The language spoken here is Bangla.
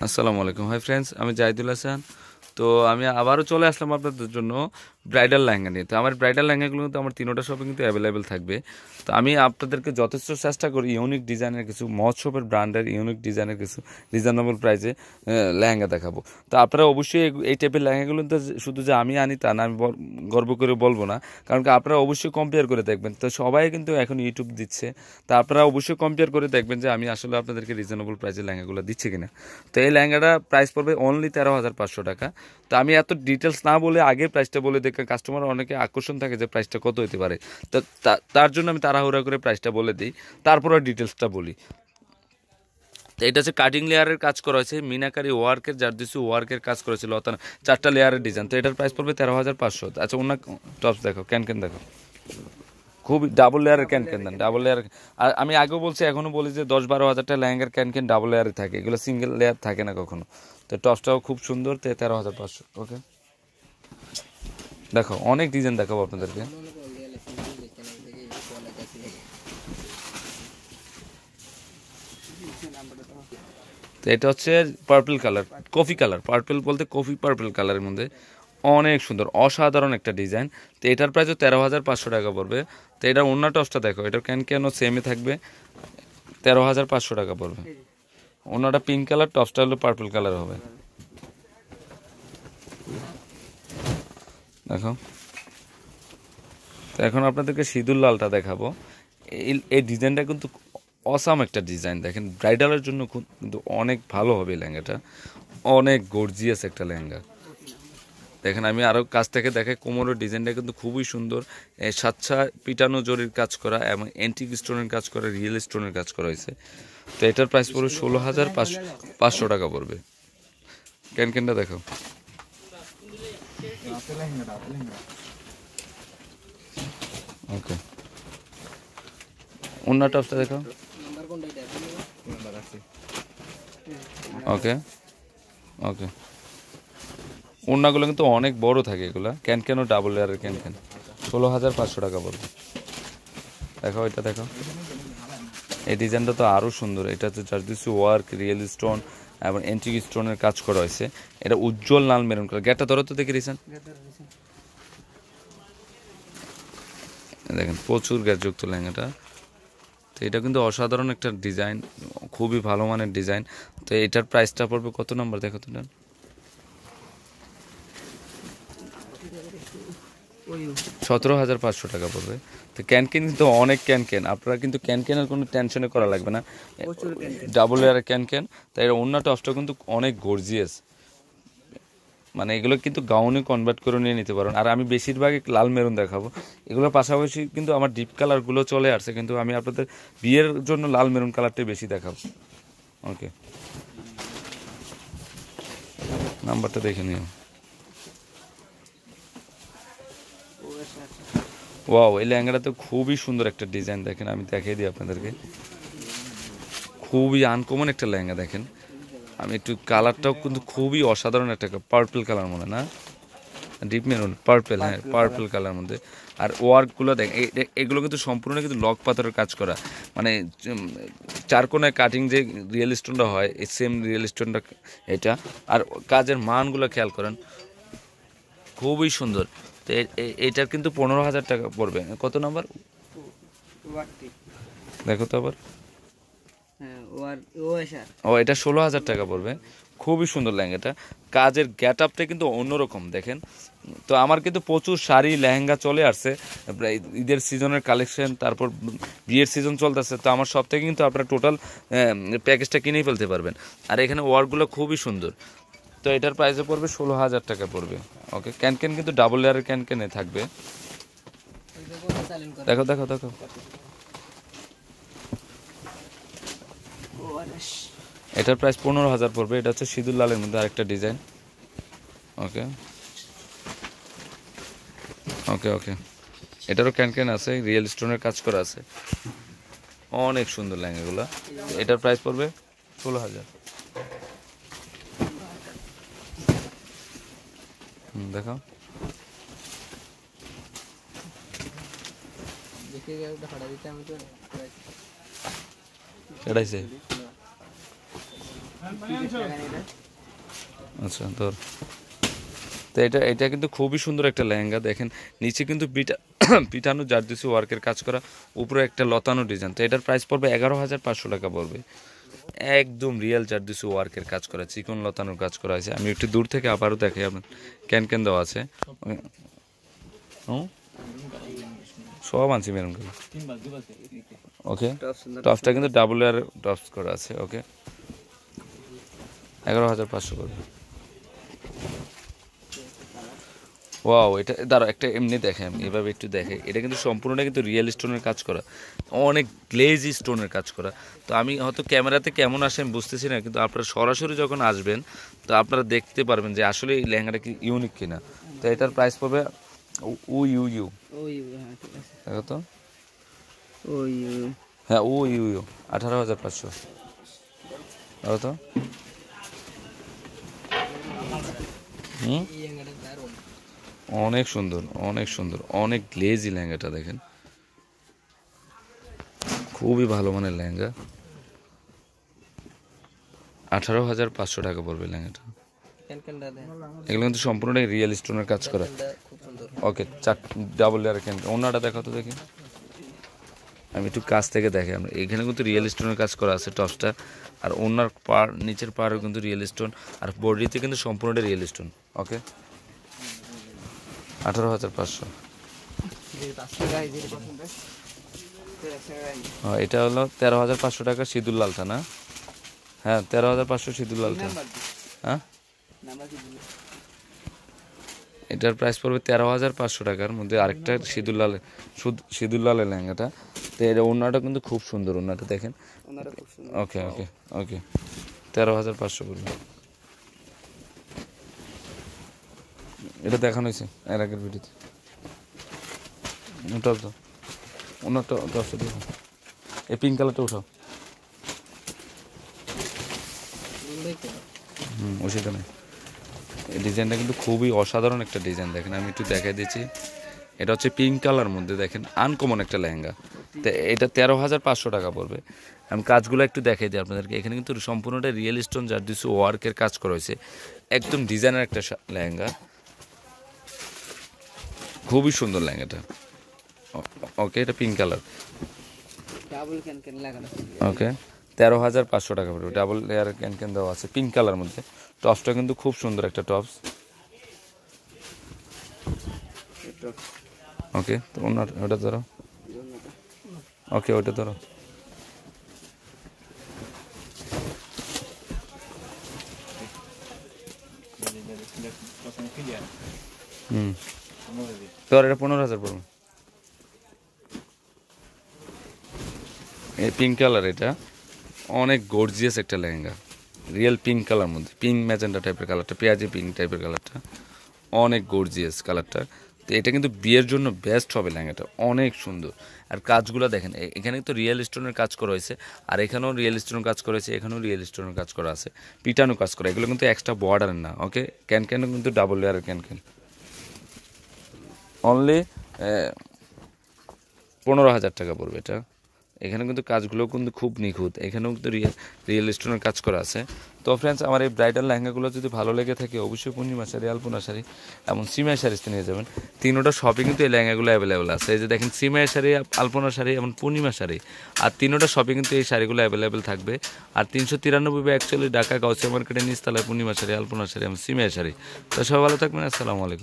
আসসালামু আলাইকুম। হাই ফ্রেন্ডস, আমি জাহিদুল হাসান। তো আমি আবারও চলে আসলাম আপনাদের জন্য ব্রাইডাল লেহেঙ্গা নিয়ে। তো আমার ব্রাইডাল লেহেঙ্গাগুলো কিন্তু আমার তিনোটা শপে কিন্তু অ্যাভেলেবেল থাকবে। তো আমি আপনাদেরকে যথেষ্ট চেষ্টা করি ইউনিক ডিজাইনের কিছু মহোৎসবের ব্র্যান্ডের ইউনিক ডিজাইনের কিছু রিজনেবল প্রাইসে লেহেঙ্গা দেখাবো। তো আপনারা অবশ্যই এই টাইপের লেহেঙ্গাগুলো তো শুধু যে আমি আনি তা না, আমি গর্ব করে বলবো না, কারণ কি আপনারা অবশ্যই কম্পেয়ার করে দেখবেন। তো সবাই কিন্তু এখন ইউটিউব দিচ্ছে, তা আপনারা অবশ্যই কম্পেয়ার করে দেখবেন যে আমি আসলে আপনাদেরকে রিজনেবল প্রাইসে লেহেঙ্গাগুলো দিচ্ছি কিনা। তো এই লেহেঙ্গাটা প্রাইস পড়বে অনলি 13,500 টাকা। তো আমি এত ডিটেলস না বলে আগে প্রাইসটা বলে দেখে কাস্টমার অনেকে আকর্ষণ থাকে যে প্রাইসটা কত হতে পারে। তো তার জন্য আমি তাড়াহুড়া করে প্রাইসটা বলে দিই, তারপর ডিটেলসটা বলি। তো এটা হচ্ছে কাটিং লেয়ারের কাজ করা হয়েছে, মিনাকারি ওয়ার্কের জারদুসি ওয়ার্কের কাজ করেছিল, 4টা লেয়ারের ডিজাইন। তো এটার প্রাইস পড়বে 13,500। আচ্ছা, অন্য টপস দেখো, ক্যান দেখো, খুবই ডাবল লেয়ারের ক্যান দেন, ডাবল লেয়ার। আর আমি আগেও বলছি, এখনও বলি যে 10-12 হাজার টাকা লেহেঙ্গার ক্যান ডাবল লেয়ারে থাকে, এগুলো সিঙ্গেল লেয়ার থাকে না কখনো। তো টপসটাও খুব সুন্দর, 13,500। ওকে, দেখো অনেক ডিজাইন দেখাবো আপনাদেরকে। তো এটা হচ্ছে purple colour, coffee colour, purple বলতে কফি পার্পল কালারের মধ্যে অনেক সুন্দর অসাধারণ একটা ডিজাইন। তো এটার প্রাইসও 13,500 টাকা পড়বে। তো এটার অন্য টপসটা দেখো, এটার ক্যানও সেমই থাকবে, 13,500 টাকা পড়বে। অন্যটা পিঙ্ক কালার, টপসটা হলো পার্পল কালার হবে। দেখো, তো এখন আপনাদেরকে সিঁদুর লালটা দেখাবো। এই ডিজাইনটা কিন্তু অসাম একটা ডিজাইন, দেখেন ব্রাইডালের জন্য কিন্তু অনেক ভালো হবে এই লেহেঙ্গাটা, অনেক গর্জিয়াস একটা লেহেঙ্গা। দেখেন আমি আরও কাছ থেকে দেখাই, কোমরের ডিজাইনটা কিন্তু খুবই সুন্দর, সাচ্চা পিটানো জরির কাজ করা এবং অ্যান্টিক স্টোনের কাজ করা, রিয়েল স্টোনের কাজ করা হয়েছে। তো এটার প্রাইস পড়বে 16,500 টাকা পড়বে। ক্যানটা দেখো, ওকে। অন্য টপসটা দেখো, ওকে ওকে। ওড়নাগুলো কিন্তু অনেক বড় থাকে, এগুলো ক্যানও ডাবল লেয়ারের ক্যান। 16,500 টাকা পড়বে। দেখো এটা দেখো, এই ডিজাইনটা তো আরও সুন্দর। এটা হচ্ছে জারদুসি ওয়ার্ক, রিয়েল স্টোন এবং অ্যান্টিক স্টোনের কাজ করা হয়েছে। এটা উজ্জ্বল লাল মেরুন কালার। গ্যাটটা ধরো তো দেখে রিসেন্ট, দেখেন প্রচুর গ্যাসযুক্ত লেহেঙ্গাটা। তো এটা কিন্তু অসাধারণ একটা ডিজাইন, খুবই ভালো মানের ডিজাইন। তো এটার প্রাইসটা পড়বে কত নম্বর দেখো তো, 17,500 টাকা পড়বে। তো ক্যান কিন্তু অনেক ক্যান, আপনারা কিন্তু ক্যানের কোনো টেনশনে করা লাগবে না, ডাবল লেয়ারের ক্যান। তাই এর অন্য টপসটা কিন্তু অনেক গর্জিয়াস, মানে এগুলো কিন্তু গাউনে কনভার্ট করে নিয়ে নিতে পারেন। আর আমি বেশিরভাগই লাল মেরুন দেখাবো, এগুলোর পাশাপাশি কিন্তু আমার ডিপ কালারগুলো চলে আসছে, কিন্তু আমি আপনাদের বিয়ের জন্য লাল মেরুন কালারটাই বেশি দেখাবো। ওকে, নাম্বারটা দেখে নিও। ওয়াও, এই লেহেঙ্গাটা তো খুবই সুন্দর একটা ডিজাইন, দেখেন আমি দেখিয়ে দিই আপনাদেরকে। খুবই আনকমন একটা লেহেঙ্গা, দেখেন আমি একটু কালারটাও কিন্তু খুবই অসাধারণ একটা পার্পল কালার মনে না, ডিপ মেরুন পার্পল, হ্যাঁ পার্পল কালার মধ্যে। আর ওয়ার্কগুলো দেখ, এগুলো কিন্তু সম্পূর্ণ কিন্তু লক পাথরের কাজ করা, মানে চারকোনায় কাটিং যে রিয়েল স্টোনটা হয়, এই সেম রিয়েল স্টোনটা এটা। আর কাজের মানগুলো খেয়াল করেন, খুবই সুন্দর। তো এটার কিন্তু 15,000 টাকা পড়বে। কত নাম্বার দেখো তো আবার, ও এটা 16,000 টাকা পড়বে। খুবই সুন্দর লেহেঙ্গাটা, কাজের গেট আপটা কিন্তু অন্যরকম দেখেন। তো আমার কিন্তু প্রচুর শাড়ি লেহেঙ্গা চলে আসছে, ঈদের সিজনের কালেকশন, তারপর বিয়ের সিজন চলতেছে। তো আমার সব থেকে কিন্তু আপনারা টোটাল প্যাকেজটা কিনেই ফেলতে পারবেন। আর এখানে ওয়ার্কগুলো খুবই সুন্দর। তো এটার প্রাইসে পড়বে 16,000 টাকা পড়বে। ওকে, ক্যান কিন্তু ডাবল লেয়ারের ক্যানে থাকবে। দেখো দেখো দেখো, এটার প্রাইস 15,000 পড়বে। এটা হচ্ছে সিঁদুর লালের মধ্যে আরেকটা ডিজাইন। ওকে ওকে ওকে, এটারও ক্যান আছে, রিয়েল স্টোনের কাজ করা আছে, অনেক সুন্দর লেহেঙ্গাগুলো। এটার প্রাইস পড়বে 16,000। দেখো এটাইছে, আচ্ছা ধর। তো এটা এটা কিন্তু খুবই সুন্দর একটা লেহেঙ্গা, দেখেন নিচে কিন্তু পিটানো জারদুসি ওয়ার্কের কাজ করা, উপরে একটা লতানো ডিজাইন। তো এটার প্রাইস পড়বে 11,500 টাকা পড়বে। একদম রিয়েল জারদুসি ওয়ার্কের কাজ করা, চিকন লতানোর কাজ করা আছে। আমি একটু দূর থেকে আবারও দেখাই, আপনার ক্যান ক্যান দেওয়া আছে। সব আনছি মেরুন কালার। ওকে, টপসটা কিন্তু ডাবল লেয়ার টপস করা আছে। ওকে, 11,500 করবে। ওয়াও, এটা দাঁড়া একটা এমনি দেখে, আমি এভাবে একটু দেখে, এটা কিন্তু সম্পূর্ণটা কিন্তু রিয়েল স্টোনের কাজ করা, অনেক গ্লেজি স্টোনের কাজ করা। তো আমি হয়তো ক্যামেরাতে কেমন আসে আমি বুঝতেছি না, কিন্তু আপনারা সরাসরি যখন আসবেন তো আপনারা দেখতে পারবেন যে আসলে এই লেহেঙ্গাটা কি ইউনিক কিনা। তো এটার প্রাইস পড়বে দেখো তো, হ্যাঁ 18,500 দেখো তো। অনেক সুন্দর, অনেক সুন্দর, অনেক গ্লেজি লেহেঙ্গাটা দেখেন, খুবই ভালো মানের লেহেঙ্গা। 18,500 টাকা পড়বে লেহেঙ্গাটা। এগুলো কিন্তু সম্পূর্ণটাই রিয়েল স্টোনের কাজ করা। ওকে, ডাবল লেয়ার ক্যান। ওনাটা দেখো তো দেখি, আমি একটু কাছ থেকে দেখে। আমরা এখানে কিন্তু রিয়েল স্টোনের কাজ করা আছে টপসটা, আর ওনার পার নিচের পাড়ও কিন্তু রিয়েল স্টোন, আর বডিতে কিন্তু সম্পূর্ণটা রিয়েল স্টোন। ওকে, 18,500। এটা হলো 13,500 টাকা সিঁদুর লালটা না? হ্যাঁ 13,500 সিঁদুর লালটা। হ্যাঁ, এটার প্রাইস পড়বে 13,500 টাকার মধ্যে। আরেকটা সিঁদুর লালের লেহেঙ্গাটা। তো এটা ওড়নাটা কিন্তু খুব সুন্দর, ওড়নাটা দেখেন। ওকে ওকে ওকে, 13,500 পড়বে। এটা দেখানো হয়েছে এর আগের ভিডিওতে। ওটা তো ওনারটা 10 দেখো, এই পিঙ্ক কালারটা উঠাও। ওষুধটা নেই। এই ডিজাইনটা কিন্তু খুবই অসাধারণ একটা ডিজাইন, দেখেন আমি একটু দেখাই দিচ্ছি। এটা হচ্ছে পিঙ্ক কালার মধ্যে, দেখেন আনকমন একটা লেহেঙ্গা। তো এটা 13,500 টাকা পড়বে। আমি কাজগুলো একটু দেখাই দিই আপনাদেরকে। এখানে কিন্তু সম্পূর্ণটা রিয়েল স্টোন জারদুসি ওয়ার্কের কাজ করা হয়েছে, একদম ডিজাইনের একটা লেহেঙ্গা, খুবই সুন্দর লেহেঙ্গাটা। ওকে, এটা পিঙ্ক কালার। ওকে, 13,500 টাকা পড়বে। ডাবল লেয়ার ক্যান ক্যান দেওয়া আছে পিঙ্ক কালার মধ্যে। টপসটা কিন্তু খুব সুন্দর একটা টপস। ওকে, তো ওটা ধরো। ওকে, ওটা ধরো। তোর এটা 15,000 পড়বে। এই পিঙ্ক কালার, এটা অনেক গর্জিয়াস একটা লেহেঙ্গা, রিয়েল পিঙ্ক কালার মধ্যে, পিঙ্ক ম্যাজেন্ডা টাইপের কালারটা, পেঁয়াজি পিঙ্ক টাইপের কালারটা, অনেক গর্জিয়াস কালারটা। তো এটা কিন্তু বিয়ের জন্য বেস্ট হবে লেহেঙ্গাটা, অনেক সুন্দর। আর কাজগুলো দেখেন, এখানে তো রিয়েল স্টোনের কাজ করা হয়েছে, আর এখানেও রিয়েল স্টোনের কাজ করা হয়েছে, এখানেও রিয়েল স্টোনের কাজ করা আছে, পিটানো কাজ করা। এগুলো কিন্তু এক্সট্রা বর্ডারের না। ওকে, ক্যান ক্যানও কিন্তু ডাবল লেয়ারের ক্যান ক্যান। অনলি 15,000 টাকা পড়বে এটা। এখানে কিন্তু কাজগুলো কিন্তু খুব নিখুঁত, এখানেও কিন্তু রিয়েল স্টোনের কাজ করা আছে। তো ফ্রেন্ডস, আমার এই ব্রাইডাল লেহেঙ্গাগুলো যদি ভালো লেগে থাকে অবশ্যই পূর্ণিমা শাড়ি, আলপনা শাড়ি এবং সিমাই শাড়িতে নিয়ে যাবেন। তিনোটা শপে কিন্তু এই লেহেঙ্গাগুলো অ্যাভেলেবেল আছে। এই যে দেখেন, সিমাই শাড়ি, আলপনা শাড়ি এবং পূর্ণিমা শাড়ি, আর তিনোটা শপে কিন্তু এই শাড়িগুলো অ্যাভেলেবেল থাকবে। আর 393 অ্যাকচুয়ালি ঢাকা গাউসিয়া মার্কেটের নিচতলায় পূর্ণিমা শাড়ি, আলপনা শাড়ি এবং সিমাই শাড়ি। তো সবাই ভালো থাকবেন, আসসালামু আলাইকুম।